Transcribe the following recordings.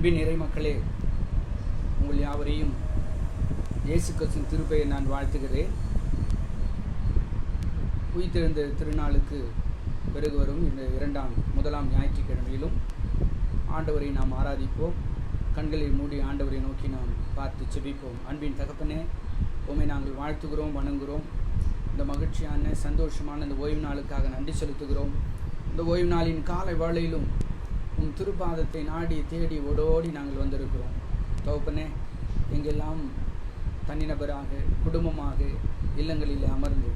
அன்பின் இறை மக்களே, உங்கள் யாவரையும் இயேசு கிறிஸ்துவின் திருப்பெயரை நான் வாழ்த்துகிறேன். உயிர்த்தெழுந்த திருநாளுக்கு பிறகு வரும் இந்த முதலாம் ஞாயிற்றுக்கிழமையிலும் ஆண்டவரை நாம் ஆராதிப்போம். கண்களை மூடி ஆண்டவரை நோக்கி நாம் பார்த்து செபிப்போம். அன்பின் தகப்பனே, உம்மை நாங்கள் வாழ்த்துகிறோம், வணங்குகிறோம். இந்த மகிழ்ச்சியான சந்தோஷமான இந்த ஓய்வு நாளுக்காக நன்றி செலுத்துகிறோம். இந்த ஓய்வு நாளின் காலை வேளையிலும் உன் திருப்பாதத்தை நாடி தேடி ஓடோடி நாங்கள் வந்திருக்கிறோம். தகப்பனே, எங்கெல்லாம் தனிநபராக குடும்பமாக இல்லங்களில் அமர்ந்து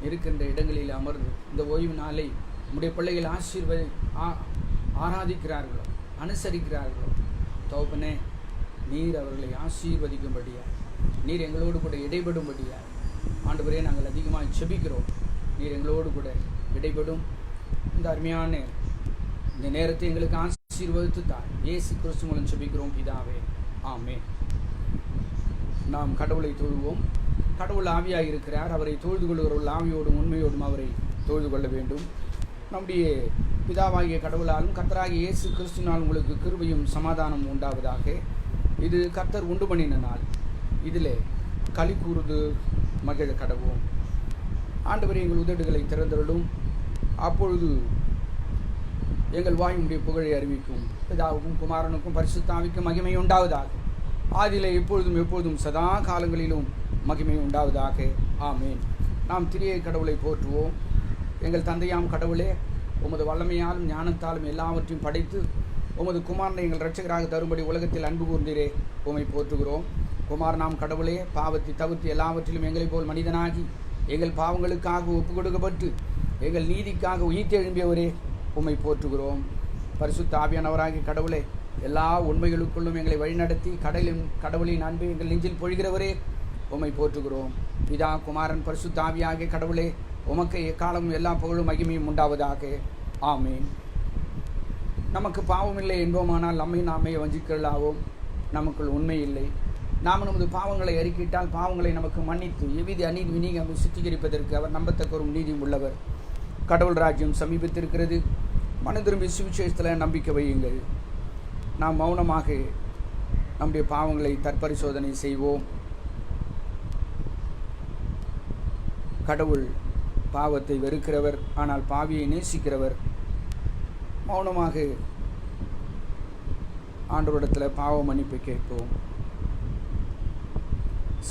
இருக்கின்ற இடங்களில் அமர்ந்து இந்த ஓய்வு நாளை உடைய பிள்ளைகள் ஆராதிக்கிறார்களோ, அனுசரிக்கிறார்களோ, தகப்பனே, நீர் அவர்களை ஆசீர்வதிக்கும்படியா, நீர் எங்களோடு கூட இடைபடும்படியா ஆண்டவரே நாங்கள் அதிகமாக செபிக்கிறோம். நீர் எங்களோடு கூட இடைபடும். இந்த அருமையான இந்த நேரத்தை எங்களுக்கு ஆசீர்வதித்து தார். இயேசு கிறிஸ்து மூலம் செபிக்கிறோம் பிதாவே, ஆமென். நாம் கடவுளை தொழுவோம். கடவுள் ஆவியாக இருக்கிறார். அவரை தொழுது கொள்கிறவர்கள் ஆவியோடும் உண்மையோடும் அவரை தொழுது கொள்ள வேண்டும். நம்முடைய பிதாவாகிய கடவுளாலும் கர்த்தராகிய இயேசு கிறிஸ்துவினால் உங்களுக்கு கிருபையும் சமாதானம் உண்டாவதாக. இது கர்த்தர் உண்டு பண்ணின நாள். இதில் களி கூறுது மகிழ கடவோம். ஆண்டவரே, எங்கள் உதடுகளை திறந்தருளும். அப்பொழுது எங்கள் வாயுடைய புகழை அறிவிக்கும். பிதாவுக்கும் குமாரனுக்கும் பரிசுத்த ஆவிக்கும் மகிமை உண்டாவதாக. ஆதியிலே எப்பொழுதும் எப்பொழுதும் சதா காலங்களிலும் மகிமை உண்டாவதாக. ஆமேன். நாம் திரிய கடவுளை போற்றுவோம். எங்கள் தந்தையாம் கடவுளே, உமது வல்லமையாலும் ஞானத்தாலும் எல்லாவற்றையும் படைத்து உமது குமாரனை எங்கள் இரட்சகராக தரும்படி உலகத்தில் அன்பு கூர்ந்தீரே, உம்மை போற்றுகிறோம். குமாரனாம் கடவுளே, பாவத்தை தவிர்த்து எல்லாவற்றிலும் எங்களைப் போல் மனிதனாகி எங்கள் பாவங்களுக்காக ஒப்பு கொடுக்கப்பட்டு எங்கள் நீதிக்காக உயிர்த்தெழும்பியவரே, உம்மை போற்றுகிறோம். பரிசுத்த ஆவியானவராகிய கடவுளே, எல்லா உண்மைகளுக்குள்ளும் எங்களை வழிநடத்தி கடவுளின் அன்பை எங்கள் நெஞ்சில் பொழிகிறவரே, உம்மை போற்றுகிறோம். பிதா குமாரன் பரிசுத்த ஆவியாகிய கடவுளே, உமக்கு எக்காலமும் எல்லா புகழும் மகிமையும் உண்டாவதாக. ஆமேன். நமக்கு பாவம் இல்லை என்போமானால் நம்மை நாமே வஞ்சிக்கலாவோம். நமக்குள் உண்மை இல்லை. நாம் நமது பாவங்களை அறிக்கிட்டால் பாவங்களை நமக்கு மன்னித்து எவ்வித அநீதி வினியை சுத்திகரிப்பதற்கு அவர் நம்பத்தக்கரும் நீதியும் உள்ளவர். கடவுள் ராஜ்யம் சமீபத்திருக்கிறது. மன திரும்பி சுவிசேஷத்தில் நம்பிக்கை வையுங்கள். நாம் மௌனமாக நம்முடைய பாவங்களை தற்பரிசோதனை செய்வோம். கடவுள் பாவத்தை வெறுக்கிறவர், ஆனால் பாவியை நேசிக்கிறவர். மௌனமாக ஆண்டவரிடத்தில் பாவ மன்னிப்பை கேட்போம்.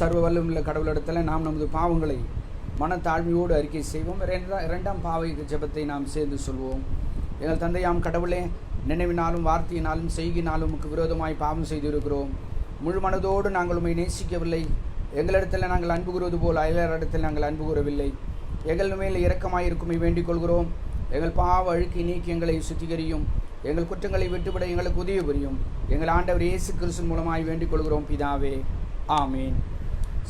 சர்வ வல்லமுள்ள கடவுளிடத்தில் நாம் நமது பாவங்களை மனத்தாழ்மையோடு அறிக்கை செய்வோம். இரண்டாம் பாவ ஜெபத்தை நாம் சேர்ந்து சொல்வோம். எங்கள் தந்தையாம் கடவுளே, நினைவினாலும் வார்த்தையினாலும் செய்கினாலும் உமக்கு விரோதமாய் பாவம் செய்திருக்கிறோம். முழு மனதோடு நாங்கள் உம்மை நேசிக்கவில்லை. எங்களிடத்தில் நாங்கள் அன்பு கூறுவது போல் அயலரிடத்தில் நாங்கள் அன்பு கூறவில்லை. எங்கள் மேல் இரக்கமாயிருக்குமை வேண்டிக் கொள்கிறோம். எங்கள் பாவ அழுக்கை நீக்கி எங்களை சுத்திகரியும். எங்கள் குற்றங்களை விட்டுவிட எங்களுக்கு உதவி புரியும். எங்கள் ஆண்டவர் இயேசு கிறிஸ்து மூலமாய் வேண்டிக் கொள்கிறோம் பிதாவே, ஆமேன்.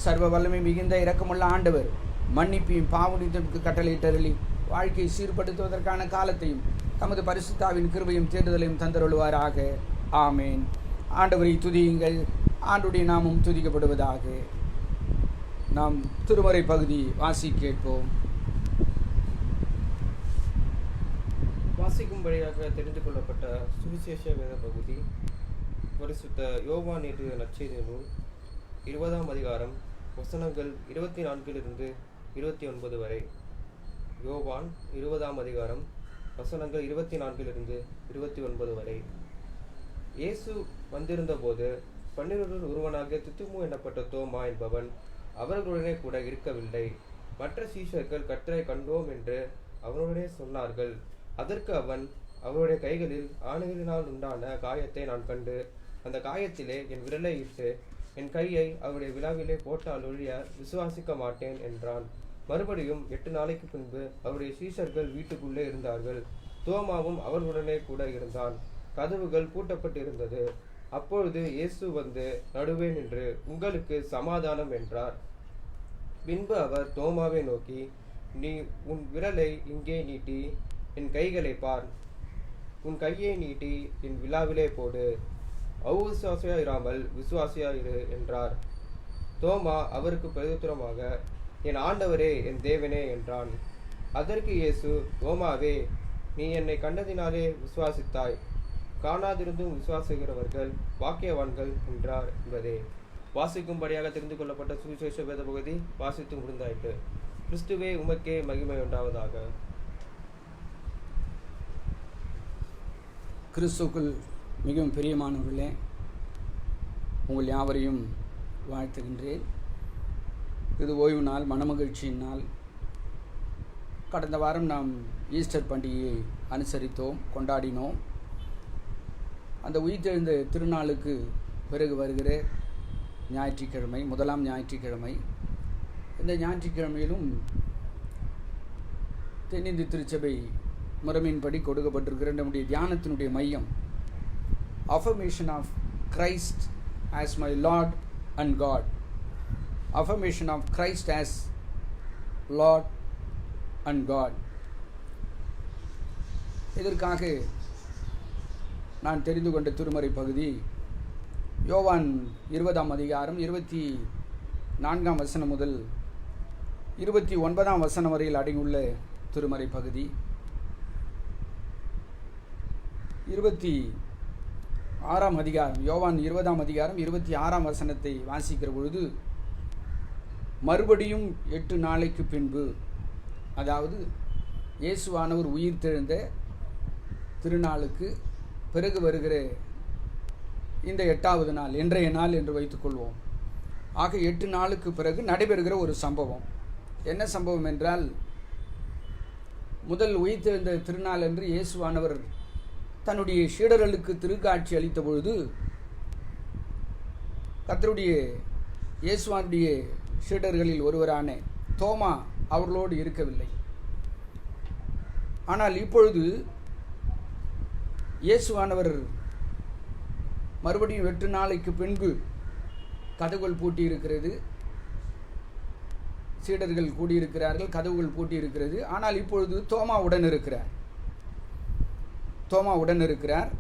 சர்வ வல்லமை மிகுந்த இரக்கமுள்ள ஆண்டவர் மன்னிப்பையும் பாவனிற்கு கட்டளையிட்டருளி வாழ்க்கையை சீர்படுத்துவதற்கான காலத்தையும் தமது பரிசுத்தாவின் கிருபையும் தேடுதலையும் தந்தருளுவாராக. ஆமேன். ஆண்டவரை துதியுங்கள். ஆண்டுடைய நாமும் துதிக்கப்படுவதாக. நாம் திருமறை பகுதி வாசி கேட்போம். வாசிக்கும்படியாக தெரிந்து கொள்ளப்பட்ட சுவிசேஷ வேத பகுதி பரிசுத்த யோவான் எழுதிய நற்செய்தி நூல் 20ஆம் அதிகாரம் வசனங்கள் 24 - 29 வரை. யோவான் 20ஆம் அதிகாரம் வசனங்கள் 24 - 29 வரை. இயேசு வந்திருந்த போது 12 ஒருவனாக தித்துமு எனப்பட்ட தோமா என்பவன் அவர்களுடனே கூட இருக்கவில்லை. மற்ற சீஷர்கள் கர்த்தரை கண்டோம் என்று அவனுடனே சொன்னார்கள். அதற்கு அவன், அவருடைய கைகளில் ஆணைகளினால் உண்டான காயத்தை நான் கண்டு அந்த காயத்திலே என் விரலை இட்டு என் கையை அவருடைய விழாவிலே போட்டால் ஒழிய விசுவாசிக்க மாட்டேன் என்றான். மறுபடியும் 8 நாளைக்கு பின்பு அவருடைய சீஷர்கள் வீட்டுக்குள்ளே இருந்தார்கள். தோமாவும் அவர்களுடனே கூட இருந்தான். கதவுகள் பூட்டப்பட்டிருந்தது. அப்பொழுது இயேசு வந்து நடுவே நின்று, உங்களுக்கு சமாதானம் என்றார். பின்பு அவர் தோமாவை நோக்கி, நீ உன் விரலை இங்கே நீட்டி என் கைகளை பார். உன் கையை நீட்டி என் விழாவிலே போடு. அவிசுவாசியாயிராமல் விசுவாசியாயிரு என்றார். தோமா அவருக்கு பிரதியுத்தரமாக, என் ஆண்டவரே, என் தேவனே என்றான். அதற்கு இயேசு, தோமாவே, நீ என்னை கண்டதினாலே விசுவாசித்தாய். காணாதிருந்தும் விசுவாசிக்கிறவர்கள் பாக்கியவான்கள் என்றார் என்பதே வாசிக்கும்படியாக தெரிந்து கொள்ளப்பட்ட சுவிசேஷ வேத பகுதி வாசித்து முடிந்தாயிற்று. கிறிஸ்துவே உமக்கே மகிமை உண்டாவதாக. கிறிஸ்துக்குள் மிகவும் பிரியமானவர்களே, உங்கள் யாவரையும் வாழ்த்துகின்றேன். இது ஓய்வு நாள், மனமகிழ்ச்சியின் நாள். கடந்த வாரம் நாம் ஈஸ்டர் பண்டிகையை அனுசரித்தோம், கொண்டாடினோம். அந்த உயிர்த்தெழுந்த திருநாளுக்கு பிறகு வருகிற ஞாயிற்றுக்கிழமை, முதலாம் ஞாயிற்றுக்கிழமை. இந்த ஞாயிற்றுக்கிழமையிலும் தென்னிந்திய திருச்சபை முறைமையின்படி கொடுக்கப்பட்டிருக்கிற நம்முடைய தியானத்தினுடைய மையம் affirmation of Christ as my Lord and God. Affirmation of Christ as Lord and God. இதற்காக நான் தெரிந்து கொண்ட திருமறை பகுதி யோவான் 20ஆம் அதிகாரம் 24ஆம் வசனம் முதல் 29ஆம் வசனம் வரையில் அடங்கியுள்ள திருமறை பகுதி. 26ஆம் அதிகாரம், யோவான் 20ஆம் அதிகாரம் 26ஆம் வசனத்தை வாசிக்கிற பொழுது, மறுபடியும் 8 நாளைக்கு பின்பு, அதாவது இயேசுவானவர் உயிர்த்தெழுந்த திருநாளுக்கு பிறகு வருகிற இந்த 8வது நாள், இன்றைய நாள் என்று வைத்துக்கொள்வோம். ஆக 8 நாளுக்கு பிறகு நடைபெறுகிற ஒரு சம்பவம். என்ன சம்பவம் என்றால், முதல் உயிர்த்தெழுந்த திருநாள் என்று இயேசுவானவர் தன்னுடைய சீடர்களுக்கு திருக்காட்சி அளித்த பொழுது, கர்த்தருடைய இயேசுவானுடைய சீடர்களில் ஒருவரான தோமா அவர்களோடு இருக்கவில்லை. ஆனால் இப்பொழுது இயேசுவானவர் மறுபடியும் 8 நாளைக்கு பின்பு கதவுகள் பூட்டி இருக்கிறது, சீடர்கள் கூடியிருக்கிறார்கள், கதவுகள் பூட்டி இருக்கிறது. ஆனால் இப்பொழுது தோமா உடன் இருக்கிறார்.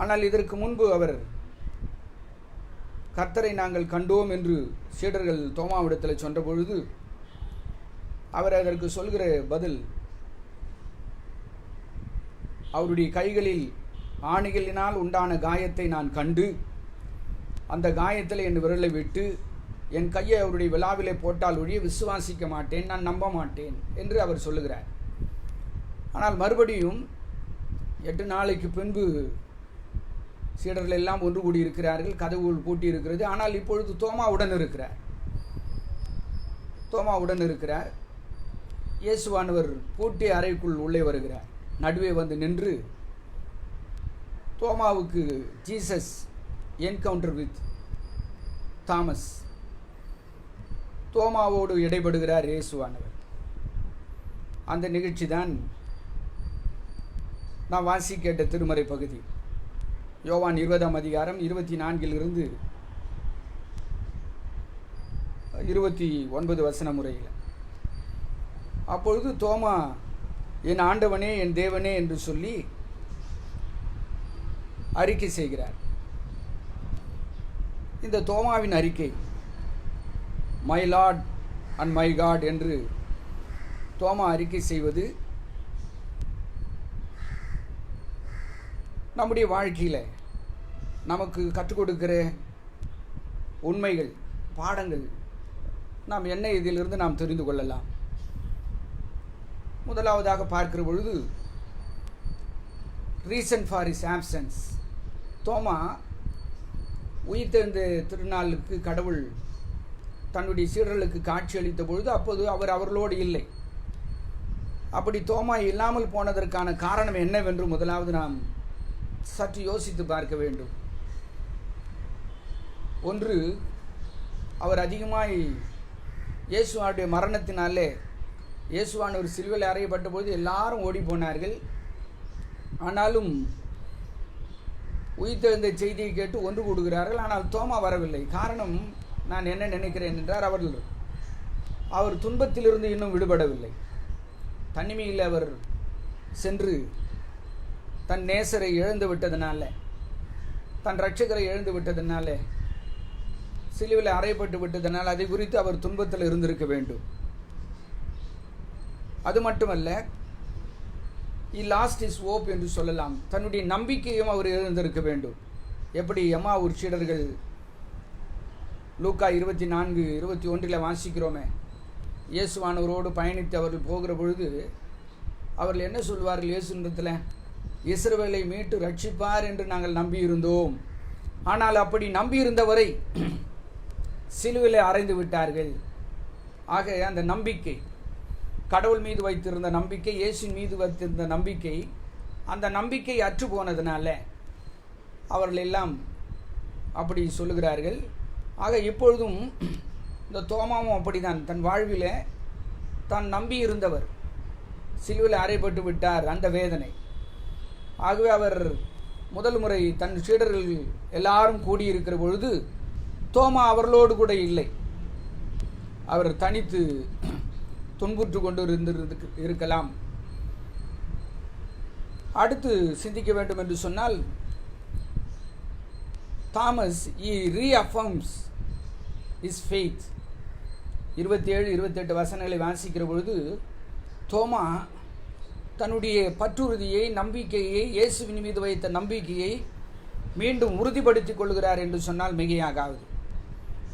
ஆனால் இதற்கு முன்பு அவர் கர்த்தரை நாங்கள் கண்டோம் என்று சீடர்கள் தோமாவிடத்தில் சொன்ன பொழுது அவர் அதற்கு சொல்கிற பதில், அவருடைய கைகளில் ஆணிகளினால் உண்டான காயத்தை நான் கண்டு, அந்த காயத்தில் என் விரலை விட்டு என் கையை அவருடைய விழாவிலே போட்டால் ஒழிய விசுவாசிக்க மாட்டேன், நான் நம்ப மாட்டேன் என்று அவர் சொல்லுகிறார். ஆனால் மறுபடியும் 8 நாளைக்கு பின்பு சீடர்கள் எல்லாம் ஒன்று கூடி இருக்கிறார்கள், கதவுகள் பூட்டி இருக்கிறது. ஆனால் இப்பொழுது தோமாவுடன் இருக்கிறார். இயேசுவானவர் பூட்டிய அறைக்குள் உள்ளே வருகிறார். நடுவே வந்து நின்று தோமாவுக்கு ஜீசஸ் என்கவுண்டர் வித் தாமஸ், தோமாவோடு இடைபடுகிறார் இயேசுவானவர். அந்த நிகழ்ச்சி தான் நான் வாசி கேட்ட திருமறை பகுதி, யோவான் 20ஆம் அதிகாரம் 24 29 வசன முறையில். அப்பொழுது தோமா, என் ஆண்டவனே, என் தேவனே என்று சொல்லி அறிக்கை செய்கிறார். இந்த தோமாவின் அறிக்கை, my lord and my God என்று தோமா அறிக்கை செய்வது நம்முடைய வாழ்க்கையில் நமக்கு கற்றுக் கொடுக்கிற உண்மைகள், பாடங்கள் நாம் என்ன இதிலிருந்து நாம் தெரிந்து கொள்ளலாம். முதலாவதாக பார்க்கிற பொழுது, ரீசன் ஃபார் இஸ் ஆப்சன்ஸ். தோமா உயிர்த்தெழுந்த திருநாளுக்கு கடவுள் தன்னுடைய சீடர்களுக்கு காட்சி அளித்த பொழுது அப்போது அவர் அவர்களோடு இல்லை. அப்படி தோமா இல்லாமல் போனதற்கான காரணம் என்னவென்று முதலாவது நாம் சற்று யோசித்து பார்க்க வேண்டும். ஒன்று, அவர் அதிகமாய் இயேசுவானுடைய மரணத்தினாலே, இயேசுவானவர் சிலுவையில் அறையப்பட்ட பொழுது எல்லாரும் ஓடி போனார்கள். ஆனாலும் உயிர்த்தெழுந்த செய்தியை கேட்டு ஒன்று கூடுகிறார்கள். ஆனால் தோமா வரவில்லை. காரணம் நான் என்ன நினைக்கிறேன் என்றால், அவர் துன்பத்திலிருந்து இன்னும் விடுபடவில்லை. தனிமையில் அவர் சென்று தன் நேசரை இழந்து விட்டதுனால, தன் இரட்சகரை இழந்து விட்டதுனால, சிலுவையில் அறையப்பட்டு விட்டதனால் அதை குறித்து அவர் துன்பத்தில் இருந்திருக்க வேண்டும். அது மட்டுமல்ல, he lost his hope என்று சொல்லலாம். தன்னுடைய நம்பிக்கையும் அவர் இழந்திருக்க வேண்டும். எப்படி எம்மாவூர் சீடர்கள் லூக்கா 24:21 வாசிக்கிறோமே, இயேசுவானவரோடு பயணித்து அவர்கள் போகிற பொழுது அவர்கள் என்ன சொல்வார்கள் இயேசுனிடத்தில்? இஸ்ரவேலை மீட்டு ரட்சிப்பார் என்று நாங்கள் நம்பியிருந்தோம், ஆனால் அப்படி நம்பியிருந்தவரை சிலுவையில் அறைந்து விட்டார்கள். ஆக அந்த நம்பிக்கை, கடவுள் மீது வைத்திருந்த நம்பிக்கை, இயேசுவின் மீது வைத்திருந்த நம்பிக்கை, அந்த நம்பிக்கை அற்று போனதுனால அவர்கள் எல்லாம் அப்படி சொல்லுகிறார்கள். ஆக இப்பொழுதும் இந்த தோமாவும் அப்படிதான், தன் வாழ்வில் தான் நம்பி இருந்தவர் சிலுவையில் அறையப்பட்டு விட்டார், அந்த வேதனை. ஆகவே அவர் முதல் முறை தன் சீடர்கள் எல்லாரும் கூடியிருக்கிற பொழுது தோமா அவர்களோடு கூட இல்லை, அவர் தனித்து துன்புற்று கொண்டு இருக்கலாம். அடுத்து சிந்திக்க வேண்டும் என்று சொன்னால், Thomas he reaffirms his faith. 27-28 வசனங்களை வாசிக்கிற பொழுது தோமா தன்னுடைய பற்றுறுதியை, நம்பிக்கையை, இயேசுவின் மீது வைத்த நம்பிக்கையை மீண்டும் உறுதிப்படுத்திக் கொள்கிறார் என்று சொன்னால் மிகையாகாது.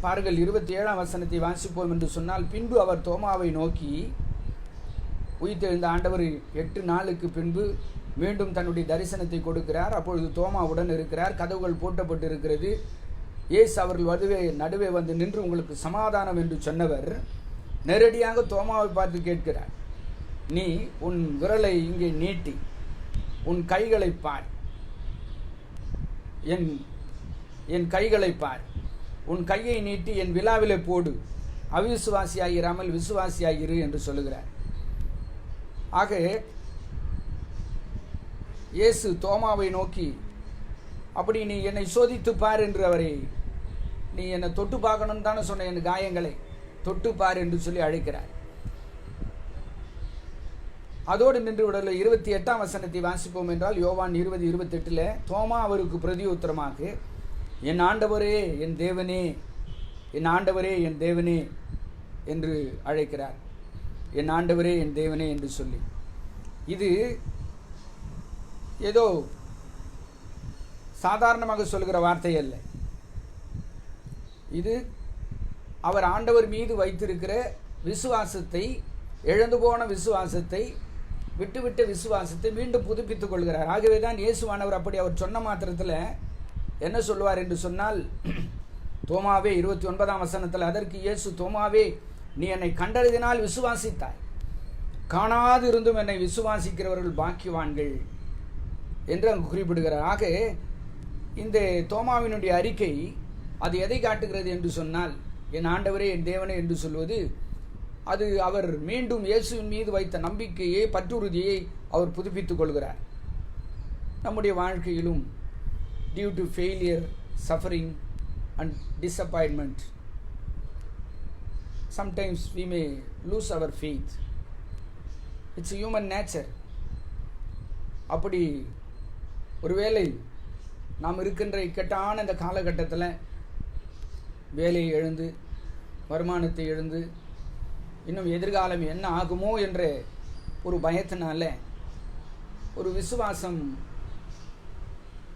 பாருங்கள், 27ஆம் வசனத்தை வாசிப்போம் என்று சொன்னால், பின்பு அவர் தோமாவை நோக்கி, உயிர்த்தெழுந்த ஆண்டவர் 8 நாளுக்கு பின்பு மீண்டும் தன்னுடைய தரிசனத்தை கொடுக்கிறார். அப்பொழுது தோமாவுடன் இருக்கிறார், கதவுகள் பூட்டப்பட்டு இருக்கிறது. இயேசு அவர்கள் நடுவே வந்து நின்று உங்களுக்கு சமாதானம் என்று சொன்னவர் நேரடியாக தோமாவை பார்த்து கேட்கிறார், நீ உன் விரலை இங்கே நீட்டி உன் கைகளை பார், என் கைகளை பார், உன் கையை நீட்டி என் விலாவிலே போடு, அவிசுவாசியாயிராமல் விசுவாசியாயிரு என்று சொல்லுகிறார். ஆக இயேசு தோமாவை நோக்கி, அப்படி நீ என்னை சோதித்து பார் என்று அவரை, நீ என்னை தொட்டு பார்க்கணும்னு தானே சொன்ன, என் காயங்களை தொட்டு பார் என்று சொல்லி அழைக்கிறார். அதோடு நின்று விடல. 28ஆம் வசனத்தை வாசிப்போம் என்றால், யோவான் 20:28 தோமா அவருக்கு பிரதி உத்தரமாக, என் ஆண்டவரே என் தேவனே, என் ஆண்டவரே என் தேவனே என்று அழைக்கிறார். என் ஆண்டவரே என் தேவனே என்று சொல்லி, இது ஏதோ சாதாரணமாக சொல்கிற வார்த்தை அல்ல. இது அவர் ஆண்டவர் மீது வைத்திருக்கிற விசுவாசத்தை, இழந்து போன விசுவாசத்தை, விட்டுவிட்ட விசுவாசத்தை மீண்டும் புதுப்பித்துக் கொள்கிறார். ஆகவே தான் இயேசுவானவர் அப்படி அவர் சொன்ன மாத்திரத்தில் என்ன சொல்லுவார் என்று சொன்னால், தோமாவே 29ஆம் வசனத்தில், அதற்கு இயேசு, தோமாவே நீ என்னை கண்டறிதினால் விசுவாசித்தாய், காணாது இருந்தும் என்னை விசுவாசிக்கிறவர்கள் பாக்கியவான்கள் என்று அங்கு குறிப்பிடுகிறார். ஆக இந்த தோமாவினுடைய அறிக்கை அது எதை காட்டுகிறது என்று சொன்னால், என் ஆண்டவரே என் தேவனே என்று சொல்வது, அது அவர் மீண்டும் இயேசுவின் மீது வைத்த நம்பிக்கையை, பற்றுறுதியை அவர் புதுப்பித்துக் கொள்கிறார். நம்முடைய வாழ்க்கையிலும் due to failure, suffering and disappointment, sometimes we may lose our faith. It's human nature. அப்படி ஒருவேளை நாம் இருக்கின்ற இக்கட்டான இந்த காலகட்டத்தில் வேலையை இழந்து, வருமானத்தை இழந்து, இன்னும் எதிர்காலம் என்ன ஆகுமோ என்ற ஒரு பயத்தினால ஒரு விசுவாசம்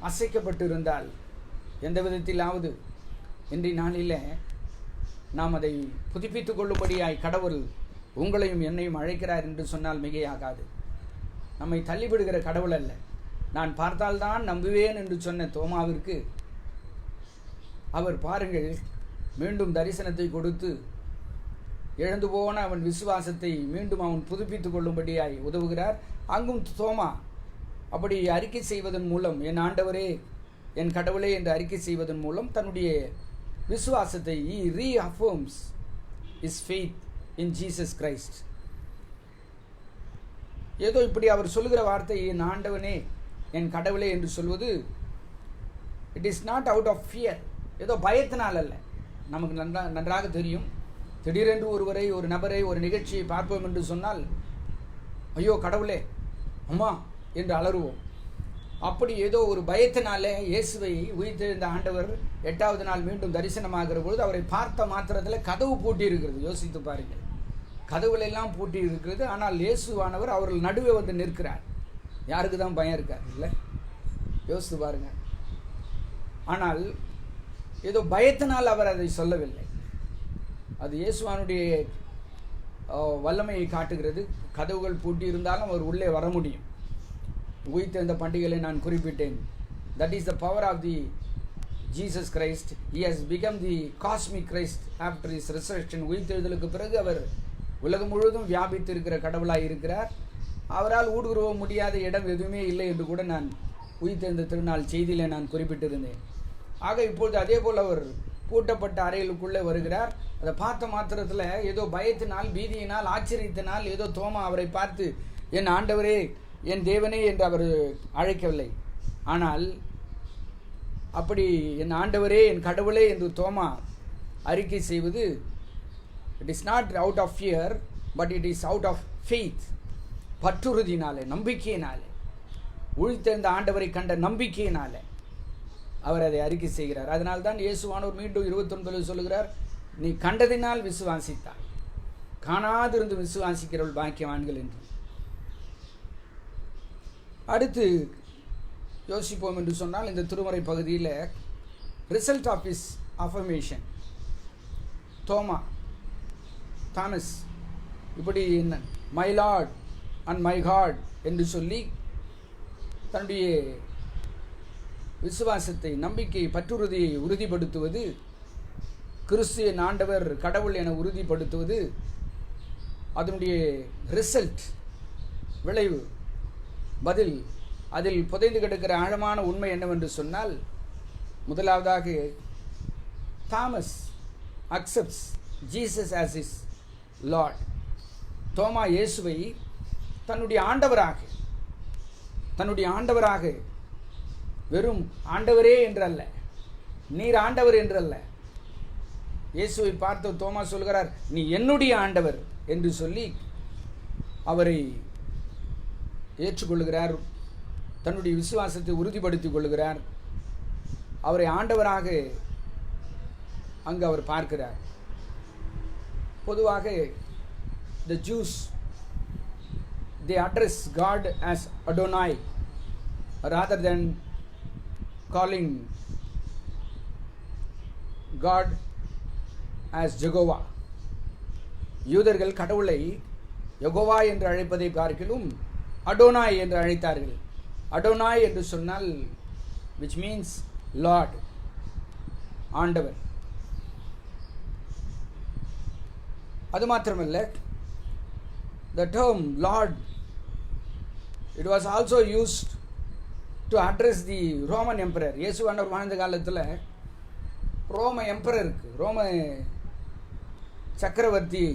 அசைக்கப்பட்டு இருந்தால், எந்த விதத்திலாவது இன்றைய நாளில் நாம் அதை புதுப்பித்துக் கொள்ளும்படியாய் கடவுள் உங்களையும் என்னையும் அழைக்கிறார் என்று சொன்னால் மிகையாகாது. நம்மை தள்ளிவிடுகிற கடவுள் அல்ல. நான் பார்த்தால்தான் நம்புவேன் என்று சொன்ன தோமாவிற்கு அவர் பாருங்கள், மீண்டும் தரிசனத்தை கொடுத்து இழந்து போன அவன் விசுவாசத்தை மீண்டும் அவன் புதுப்பித்துக் கொள்ளும்படியாய் உதவுகிறார். அங்கும் தோமா அப்படி அறிக்கை செய்வதன் மூலம், என் ஆண்டவரே என் கடவுளே என்று அறிக்கை செய்வதன் மூலம் தன்னுடைய விசுவாசத்தை he reaffirms his faith in Jesus Christ. ஏதோ இப்படி அவர் சொல்லுகிற வார்த்தை, என் ஆண்டவனே என் கடவுளே என்று சொல்வது, it is not out of fear, ஏதோ பயத்தினால் அல்ல. நமக்கு நன்றாக தெரியும், திடீரென்று ஒரு நபரை, ஒரு நிகழ்ச்சியை பார்ப்போம் என்று சொன்னால், ஐயோ கடவுளே அம்மா என்று அலறுவோம். அப்படி ஏதோ ஒரு பயத்தினாலே இயேசுவை உயிர்த்தெழுந்த ஆண்டவர் 8வது நாள் மீண்டும் தரிசனமாகிற பொழுது அவரை பார்த்த மாத்திரத்தில் கதவு பூட்டி இருக்கிறது. யோசித்து பாருங்கள், கதவுகளெல்லாம் பூட்டி இருக்கிறது. ஆனால் இயேசுவானவர் அவர்கள் நடுவே வந்து நிற்கிறார். யாருக்கு தான் பயம் இருக்காது இல்லை? யோசித்து பாருங்க. ஆனால் ஏதோ பயத்தினால் அவர் அதை சொல்லவில்லை. அது இயேசுவானுடைய வல்லமையை காட்டுகிறது. கதவுகள் பூட்டி இருந்தாலும் அவர் உள்ளே வர முடியும். உயிர்த்தெழுந்த பண்டிகைகளை நான் குறிப்பிட்டேன். That is the power of the Jesus Christ. He has become the cosmic Christ after his resurrection. உயிர்த்தெழுதலுக்கு பிறகு அவர் உலகம் முழுவதும் வியாபித்து இருக்கிற கடவுளாக இருக்கிறார். அவரால் ஊடுருவ முடியாத இடம் எதுவுமே இல்லை என்று கூட நான் உயிர்த்தெழுந்த திருநாள் செய்தியில் நான் குறிப்பிட்டிருந்தேன். ஆக இப்பொழுது அதே போல் அவர் பூட்டப்பட்ட அறைகளுக்குள்ளே வருகிறார். அதை பார்த்த மாத்திரத்தில் ஏதோ பயத்தினால், பீதியினால், ஆச்சரியத்தினால் ஏதோ தோமா அவரை பார்த்து என் ஆண்டவரே, என் தேவனே என்று அவர் அழைக்கவில்லை. ஆனால் அப்படி என் ஆண்டவரே, என் கடவுளே என்று தோமா அறிக்கை செய்வது, it is not out of fear, but it is out of faith. பற்றுறுதினாலே, நம்பிக்கையினாலே, உயிர்த்தெழுந்த ஆண்டவரை கண்ட நம்பிக்கையினாலே அவர் அதை அறிக்கை செய்கிறார். அதனால்தான் இயேசுவானவர் மீண்டும் 29 சொல்லுகிறார், நீ கண்டதினால் விசுவாசித்தாய், காணாதிருந்து விசுவாசிக்கிறவள் பாக்கியவான்கள் என்று. அடுத்து யோசிப்போம் என்று சொன்னால், இந்த திருமறை பகுதியில் result of his affirmation. Thomas இப்படி my lord and my God என்று சொல்லி தன்னுடைய விசுவாசத்தை, நம்பிக்கை, பற்றுறுதியை உறுதிப்படுத்துவது, கிறிஸ்து என் ஆண்டவர் கடவுள் என உறுதிப்படுத்துவது, அதனுடைய ரிசல்ட், விளைவு, பதில், அதில் புதைந்து கிடக்கிற ஆழமான உண்மை என்னவென்று சொன்னால், முதலாவதாக Thomas accepts Jesus as his lord. தோமா இயேசுவை தன்னுடைய ஆண்டவராக வெறும் ஆண்டவரே என்றல்ல, நீர் ஆண்டவர் என்றல்ல, இயேசுவை பார்த்து தோமா சொல்கிறார், நீ என்னுடைய ஆண்டவர் என்று சொல்லி அவரை ஏற்றுக்கொள்கிறார். தன்னுடைய விசுவாசத்தை உறுதிப்படுத்திக் கொள்கிறார். அவரை ஆண்டவராக அங்கு அவர் பார்க்கிறார். பொதுவாக the Jews, they address God as Adonai rather than calling God as Jehovah. யூதர்கள் கடவுளை யெகோவா என்று அழைப்பதை பார்க்கிலும் அடோனாய் என்று அழைத்தார்கள். அடோனாய் என்று சொன்னால் which means Lord, ஆண்டவர். அது மாத்திரமல்ல, the term Lord, it was also used to address the Roman emperor. இயேசுவானவர் வாழ்ந்த காலத்தில் ரோம எம்பரருக்கு, ரோம சக்கரவர்த்தி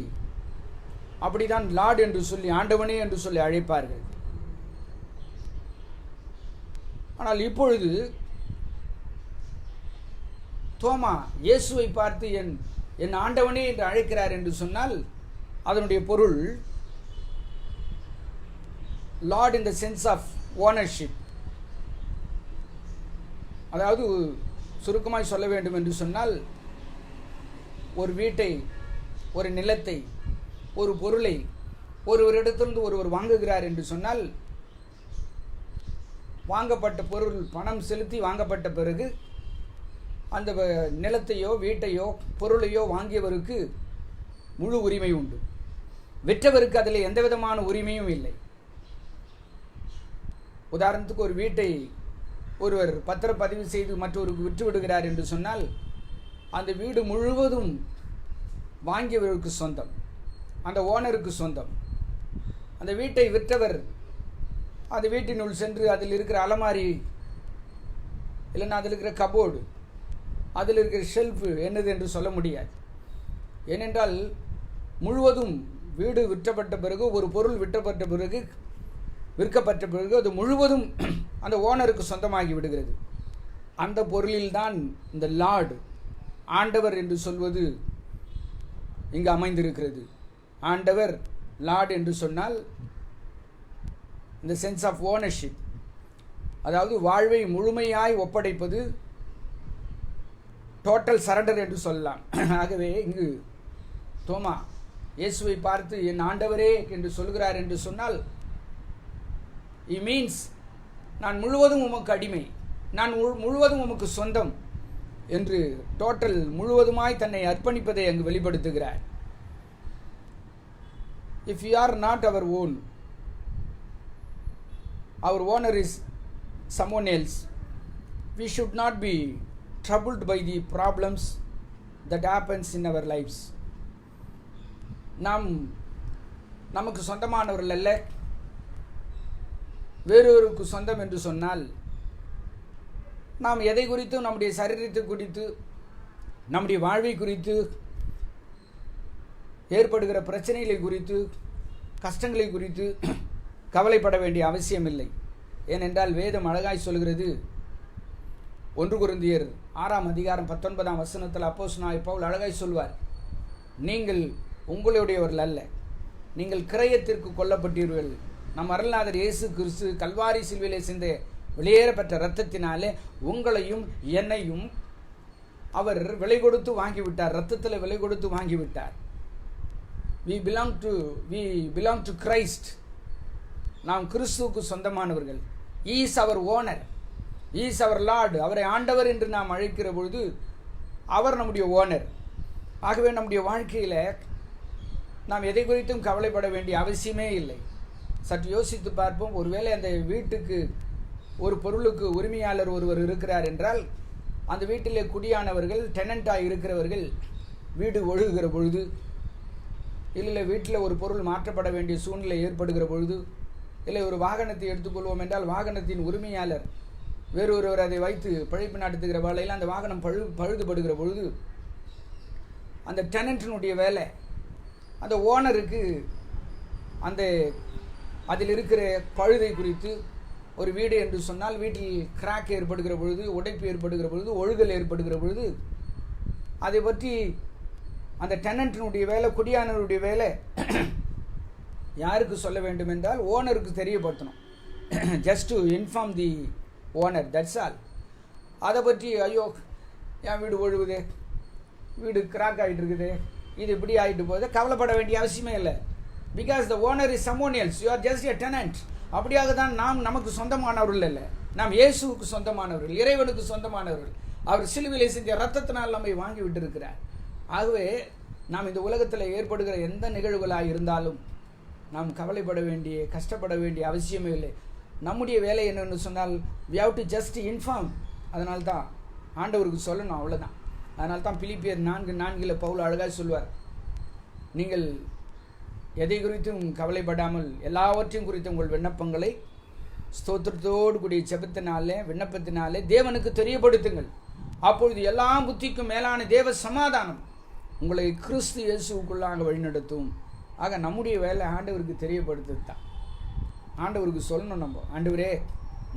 அப்படிதான் லார்ட் என்று சொல்லி, ஆண்டவனே என்று சொல்லி அழைப்பார்கள். ஆனால் இப்பொழுது தோமா இயேசுவை பார்த்து என் ஆண்டவனே என்று அழைக்கிறார் என்று சொன்னால், அதனுடைய பொருள் lord in the sense of ownership. அதாவது சுருக்கமாய் சொல்ல வேண்டும் என்று சொன்னால், ஒரு வீட்டை, ஒரு நிலத்தை, ஒரு பொருளை ஒருவரிடத்திலிருந்து ஒருவர் வாங்குகிறார் என்று சொன்னால், வாங்கப்பட்ட பொருள் பணம் செலுத்தி வாங்கப்பட்ட பிறகு அந்த நிலத்தையோ வீட்டையோ பொருளையோ வாங்கியவருக்கு முழு உரிமை உண்டு. விற்றவருக்கு அதில் எந்த விதமான உரிமையும் இல்லை. உதாரணத்துக்கு ஒரு வீட்டை ஒருவர் பத்திரப்பதிவு செய்து மற்றொருக்கு விற்று விடுகிறார் என்று சொன்னால், அந்த வீடு முழுவதும் வாங்கியவருக்கு சொந்தம், அந்த ஓனருக்கு சொந்தம். அந்த வீட்டை விற்றவர் அந்த வீட்டினுள் சென்று அதில் இருக்கிற அலமாரி, இல்லைன்னா அதில் இருக்கிற கபோர்டு, அதில் இருக்கிற ஷெல்ஃபு என்னது என்று சொல்ல முடியாது. ஏனென்றால் முழுவதும் வீடு விற்றப்பட்ட பிறகு, ஒரு பொருள் விற்றப்பட்ட பிறகு, விற்கப்பட்ட பிறகு அது முழுவதும் அந்த ஓனருக்கு சொந்தமாகி விடுகிறது. அந்த பொருளில்தான் இந்த லார்டு, ஆண்டவர் என்று சொல்வது இங்கு அமைந்திருக்கிறது. ஆண்டவர், லார்டு என்று சொன்னால் இந்த சென்ஸ் ஆஃப் ஓனர்ஷிப், அதாவது வாழ்வை முழுமையாய் ஒப்படைப்பது, டோட்டல் சரண்டர் என்று சொல்லலாம். ஆகவே இங்கு தோமா இயேசுவை பார்த்து என் ஆண்டவரே என்று சொல்கிறார் என்று சொன்னால், He means நான் முழுவதும் உமக்கு அடிமை, நான் முழுவதும் உமக்கு சொந்தம் என்று டோட்டல் முழுவதுமாய் தன்னை அர்ப்பணிப்பதை அங்கு வெளிப்படுத்துகிறார். If you are not our own, our owner is someone else, we should not be troubled by the problems that happens in our lives. நாம் நமக்கு சொந்தமானவர்கள் அல்ல, வேறொருக்கு சொந்தம் என்று சொன்னால் நாம் எதை குறித்தும், நம்முடைய சரீரத்தை குறித்து, நம்முடைய வாழ்வை குறித்து, ஏற்படுகிற பிரச்சனைகளை குறித்து, கஷ்டங்களை குறித்து கவலைப்பட வேண்டிய அவசியம் இல்லை. ஏனென்றால் வேதம் அழகாய் சொல்கிறது. 1 கொரிந்தியர் 6:19 அப்போஸ்தலனாகிய பவுல் அழகாய் சொல்வார், நீங்கள் உங்களுடையவர்கள் அல்ல, நீங்கள் கிரயத்திற்கு கொல்லப்பட்டீர்கள். நம் அருள்நாதர் இயேசு கிறிஸ்து கல்வாரி சிலுவையிலே சிந்த வெளியேறப்பட்ட இரத்தத்தினாலே உங்களையும் என்னையும் அவர் விலை கொடுத்து வாங்கிவிட்டார், இரத்தத்தில் விலை கொடுத்து வாங்கிவிட்டார். we belong to Christ. நாம் கிறிஸ்துவுக்கு சொந்தமானவர்கள். he is our owner, he is our Lord. அவரை ஆண்டவர் என்று நாம் அழைக்கிற பொழுது அவர் நம்முடைய ஓனர். ஆகவே நம்முடைய வாழ்க்கையில் நாம் எதை குறித்தும் கவலைப்பட வேண்டிய அவசியமே இல்லை. சற்று யோசித்து பார்ப்போம். ஒருவேளை அந்த வீட்டுக்கு ஒரு பொருளுக்கு உரிமையாளர் ஒருவர் இருக்கிறார் என்றால், அந்த வீட்டிலே குடியானவர்கள், டெனண்டாக இருக்கிறவர்கள் வீடு ஒழுகுகிற பொழுது, இல்லை வீட்டில் ஒரு பொருள் மாற்றப்பட வேண்டிய சூழ்நிலை ஏற்படுகிற பொழுது, இல்லை ஒரு வாகனத்தை எடுத்துக்கொள்வோம் என்றால் வாகனத்தின் உரிமையாளர் வேறொருவர் அதை வைத்து பழிப்பு நடத்துகிற வேலையில் அந்த வாகனம் பழுதுபடுகிற பொழுது, அந்த டெனண்டினுடைய வேலை அந்த ஓனருக்கு அந்த அதில் இருக்கிற பழுதை குறித்து, ஒரு வீடு என்று சொன்னால் வீட்டில் கிராக் ஏற்படுகிற பொழுது, உடைப்பு ஏற்படுகிற பொழுது, ஒழுகல் ஏற்படுகிற பொழுது, அதை பற்றி அந்த டெனண்டினுடைய வேலை, குடியானவருடைய வேலை யாருக்கு சொல்ல வேண்டும் என்றால் ஓனருக்கு தெரியப்படுத்தணும். Just to inform the owner, that's all. அதை பற்றி ஐயோ என் வீடு ஒழுகுது, வீடு கிராக் ஆகிட்டு இருக்குது, இது இப்படி ஆகிட்டு போகுது, கவலைப்பட வேண்டிய அவசியமே இல்லை. Because the owner is சம்மோன் else, you are just a tenant. அப்படியாக தான் நாம் நமக்கு சொந்தமானவர்கள் இல்லை, நாம் இயேசுவுக்கு சொந்தமானவர்கள், இறைவனுக்கு சொந்தமானவர்கள். அவர் சிலுவையிலே செஞ்ச இரத்தத்தினால் நம்மை வாங்கி விட்டிருக்கிறார். ஆகவே நாம் இந்த உலகத்தில் ஏற்படுகிற எந்த நிகழ்வுகளாக இருந்தாலும் நாம் கவலைப்பட வேண்டிய, கஷ்டப்பட வேண்டிய அவசியமே இல்லை. நம்முடைய வேலை என்னென்னு சொன்னால் we have to just inform. அதனால்தான் ஆண்டவருக்கு சொல்லணும், அவ்வளோதான். அதனால்தான் பிலிப்பியர் 4:4 பவுல் அழகாக சொல்வார், நீங்கள் எதை குறித்தும் கவலைப்படாமல் எல்லாவற்றையும் குறித்து உங்கள் விண்ணப்பங்களை ஸ்தோத்திரத்தோடு கூடிய ஜெபத்தினாலே, விண்ணப்பத்தினாலே தேவனுக்கு தெரியப்படுத்துங்கள். அப்பொழுது எல்லா புத்திக்கும் மேலான தேவ சமாதானம் உங்களை கிறிஸ்து இயேசுவுக்குள்ளாக வழிநடத்தும். ஆக நம்முடைய வேலை ஆண்டவருக்கு தெரியப்படுத்துது தான். ஆண்டவருக்கு சொல்லணும், நம்ம ஆண்டவரே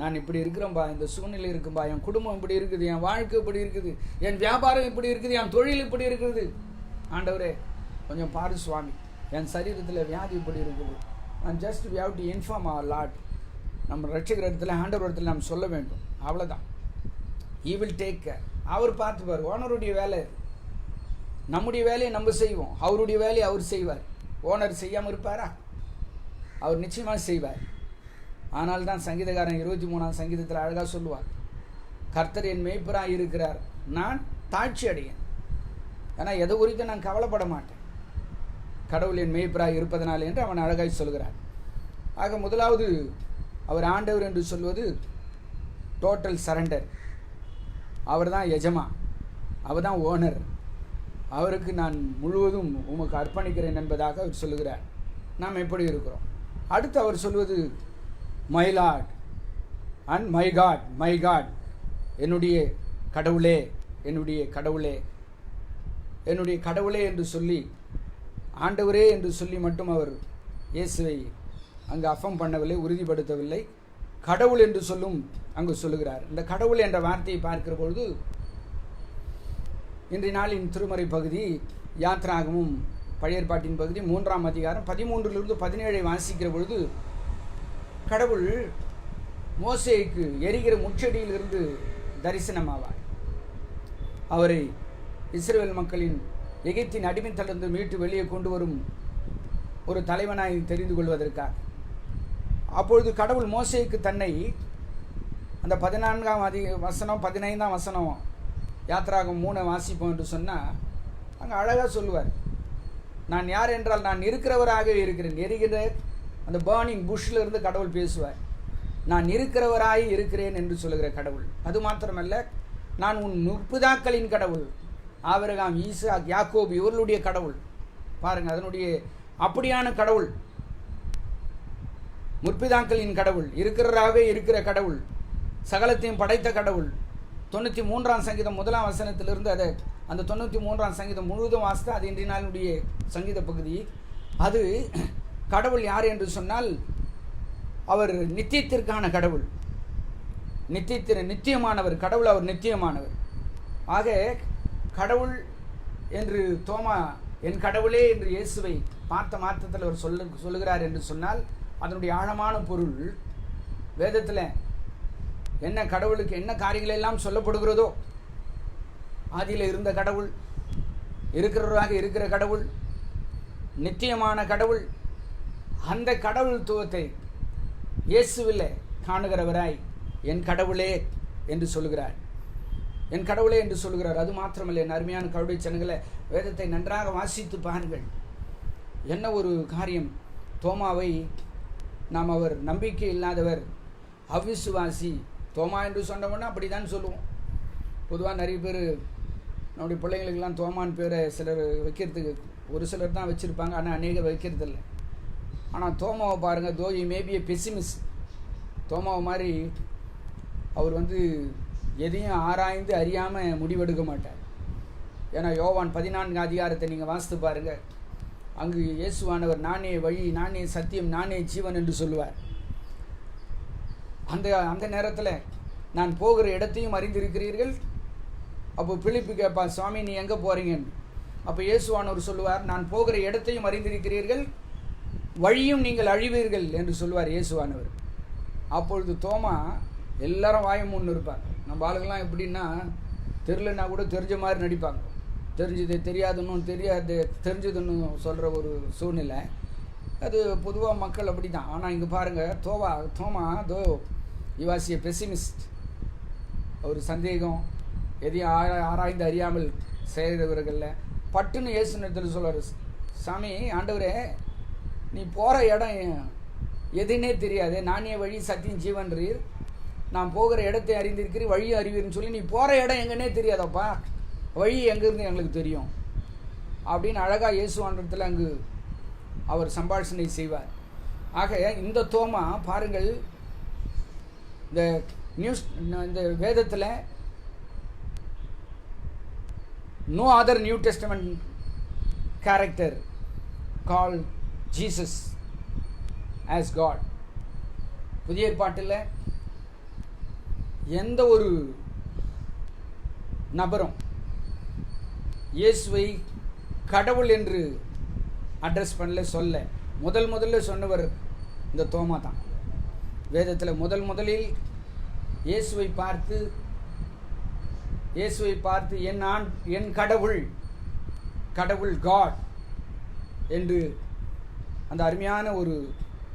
நான் இப்படி இருக்கிறேன்பா, இந்த சூழ்நிலை இருக்கும்பா, என் குடும்பம் இப்படி இருக்குது, என் வாழ்க்கை இப்படி இருக்குது, என் வியாபாரம் இப்படி இருக்குது, என் தொழில் இப்படி இருக்குது. ஆண்டவரே கொஞ்சம் பாரு சுவாமி, என் சரீரத்தில் வியாதி இப்படி இருக்குது. நான் just we have to inform our lord. நம்ம ரட்சகர் இடத்துல, ஆண்டவர் இடத்துல நாம் சொல்ல வேண்டும், அவ்வளோதான். He will take care. அவர் பார்த்துப்பார். ஓனருடைய வேலை, நம்முடைய வேலையை நம்ம செய்வோம், அவருடைய வேலையை அவர் செய்வார். ஓனர் செய்யாமல் இருப்பாரா? அவர் நிச்சயமாக செய்வார். ஆனால் தான் சங்கீதக்காரன் 23ஆம் சங்கீதத்தில் அழகாக சொல்லுவார், கர்த்தர் என் மேய்ப்பராக இருக்கிறார், நான் தாழ்ச்சி அடையேன். ஏன்னா எதை குறித்து நான் கவலைப்பட மாட்டேன், கடவுள் என் மேய்ப்பராக இருப்பதனால் என்று அவன் அழகாய் சொல்கிறார். ஆக முதலாவது அவர் ஆண்டவர் என்று சொல்வது டோட்டல் சரண்டர். அவர் தான் எஜமா, அவர் தான் ஓனர், அவருக்கு நான் முழுவதும் உமக்கு அர்ப்பணிக்கிறேன் என்பதாக அவர் சொல்லுகிறார். நாம் எப்படி இருக்கிறோம்? அடுத்து அவர் சொல்வது my lord and my god, my god, என்னுடைய கடவுளே, என்னுடைய கடவுளே, என்னுடைய கடவுளே என்று சொல்லி, ஆண்டவரே என்று சொல்லி மட்டும் அவர் இயேசுவை அங்கு அஃபம் பண்ணவில்லை, உறுதிப்படுத்தவில்லை. கடவுள் என்று சொல்லும் அங்கு சொல்லுகிறார். இந்த கடவுள் என்ற வார்த்தையை பார்க்கிற பொழுது இன்றைய நாளின் திருமறை பகுதி யாத்ராகமும் பழைய ஏற்பாட்டின் பகுதி 3ஆம் அதிகாரம் 13 17 வாசிக்கிற பொழுது, கடவுள் மோசேக்கு எரிகிற முச்செடியிலிருந்து தரிசனமாவார். அவரை இஸ்ரவேல் மக்களின் எகிப்தின் அடிமைத்தலிருந்து மீட்டு வெளியே கொண்டு வரும் ஒரு தலைவனாய் தெரிந்து கொள்வதற்காக அப்பொழுது கடவுள் மோசேக்கு தன்னை அந்த 14ஆம் வசனம் 15ஆம் வசனம் யாத்திராகம் 3 வாசிப்போம் என்று சொன்னால் அங்கே அழகாக சொல்லுவார், நான் யார் என்றால் நான் இருக்கிறவராக இருக்கிறேன். எரிகிற அந்த பேர்னிங் புஷ்ல இருந்து கடவுள் பேசுவார். நான் இருக்கிறவராய் இருக்கிறேன் என்று சொல்லுகிற கடவுள். அது மாத்திரமல்ல, நான் உன் முற்பிதாக்களின் கடவுள், ஆபிரகாம், ஈசாக், யாக்கோபு இவர்களுடைய கடவுள். பாருங்க, அதனுடைய அப்படியான கடவுள், முற்பிதாக்களின் கடவுள், இருக்கிறவராகவே இருக்கிற கடவுள், சகலத்தையும் படைத்த கடவுள். 93ஆம் சங்கீதம் 1ஆம் வசனத்திலிருந்து அதை அந்த 93ஆம் சங்கீதம் முழுவதும் வாசித்து அது இன்றைய நாளுடைய சங்கீத பகுதி. அது கடவுள் யார் என்று சொன்னால் அவர் நித்தியத்திற்கான கடவுள், நித்தியமானவர் கடவுள், அவர் நித்தியமானவர். ஆக கடவுள் என்று தோமா என் கடவுளே என்று இயேசுவை பார்த்த மாற்றத்தில் அவர் சொல்லுகிறார் என்று சொன்னால் அதனுடைய ஆழமான பொருள் வேதத்தில் என்ன கடவுளுக்கு என்ன காரியங்கள் எல்லாம் சொல்லப்படுகிறதோ, ஆதியில் இருந்த கடவுள், இருக்கிறவராக இருக்கிற கடவுள், நித்தியமான கடவுள், அந்த கடவுள்த்துவத்தை இயேசுவில் காணுகிறவராய் என் கடவுளே என்று சொல்லுகிறார். என் கடவுளே என்று சொல்லுகிறார். அது மாத்திரமல்ல, என் அருமையான கருடைய ஜனங்களை, வேதத்தை நன்றாக வாசித்து பாருங்கள். என்ன ஒரு காரியம்! தோமாவை நாம் அவர் நம்பிக்கை இல்லாதவர், அவிசுவாசி, தோமா என்று சொன்னோம்னா அப்படி தான் சொல்லுவோம். பொதுவாக நிறைய பேர் நம்முடைய பிள்ளைங்களுக்கெல்லாம் தோமான் பேரை சிலர் வைக்கிறதுக்கு ஒரு சிலர் தான் வச்சுருப்பாங்க, ஆனால் அநேக வைக்கிறதில்லை. ஆனால் தோமாவை பாருங்கள், though you may be a pessimist, தோமாவை மாதிரி அவர் எதையும் ஆராய்ந்து அறியாமல் முடிவெடுக்க மாட்டார். ஏன்னா யோவான் 14 அதிகாரத்தை நீங்கள் வாசித்து பாருங்கள். அங்கு இயேசுவானவர் நானே வழி, நானே சத்தியம், நானே ஜீவன் என்று சொல்லுவார். அந்த நேரத்தில் நான் போகிற இடத்தையும் அறிந்திருக்கிறீர்கள். அப்போ பிலிப்பு கேட்பா, சுவாமி நீ எங்கே போகிறீங்கன்னு. அப்போ இயேசுவானவர் சொல்லுவார், நான் போகிற இடத்தையும் அறிந்திருக்கிறீர்கள், வழியும் நீங்கள் அழிவீர்கள் என்று சொல்லுவார் இயேசுவானவர். அப்பொழுது தோமா எல்லாரும் வாயும் முன்னு இருப்பாங்க. நம்ம ஆளுங்கெல்லாம் எப்படின்னா தெரிலன்னா கூட தெரிஞ்ச மாதிரி நடிப்பாங்க. தெரிஞ்சது தெரிஞ்சதுன்னு சொல்கிற ஒரு சூழ்நிலை அது பொதுவாக மக்கள் அப்படி தான். ஆனால் இங்கே பாருங்கள், தோமா இவாசிய பெசிமிஸ்ட், ஒரு சந்தேகம், எதையும் ஆராய்ந்து அறியாமல் செய்கிறவர்களில் பட்டுன்னு இயேசுனத்தில் சொல்வார், சாமி ஆண்டவரே நீ போகிற இடம் எதுன்னே தெரியாது, நானே வழி சத்தியம் ஜீவன்றீர், நான் போகிற இடத்தை அறிந்திருக்கிறீர், வழியும் அறிவீர்னு சொல்லி நீ போகிற இடம் எங்கன்னே தெரியாதப்பா, வழி எங்கேருந்து எங்களுக்கு தெரியும் அப்படின்னு அழகாக இயேசுவாண்டத்தில் அங்கு அவர் சம்பாஷணை செய்வார். ஆக இந்த தோமா பாருங்கள், இந்த வேதத்தில் no other New Testament character called Jesus as God. புதிய ஏற்பாட்டில் எந்த ஒரு நபரும் இயேசுவை கடவுள் என்று அட்ரஸ் பண்ணல, முதல்ல சொன்னவர் இந்த தோமா தான். வேதத்தில் முதலில் இயேசுவை பார்த்து என் கடவுள் காட் என்று அந்த அருமையான ஒரு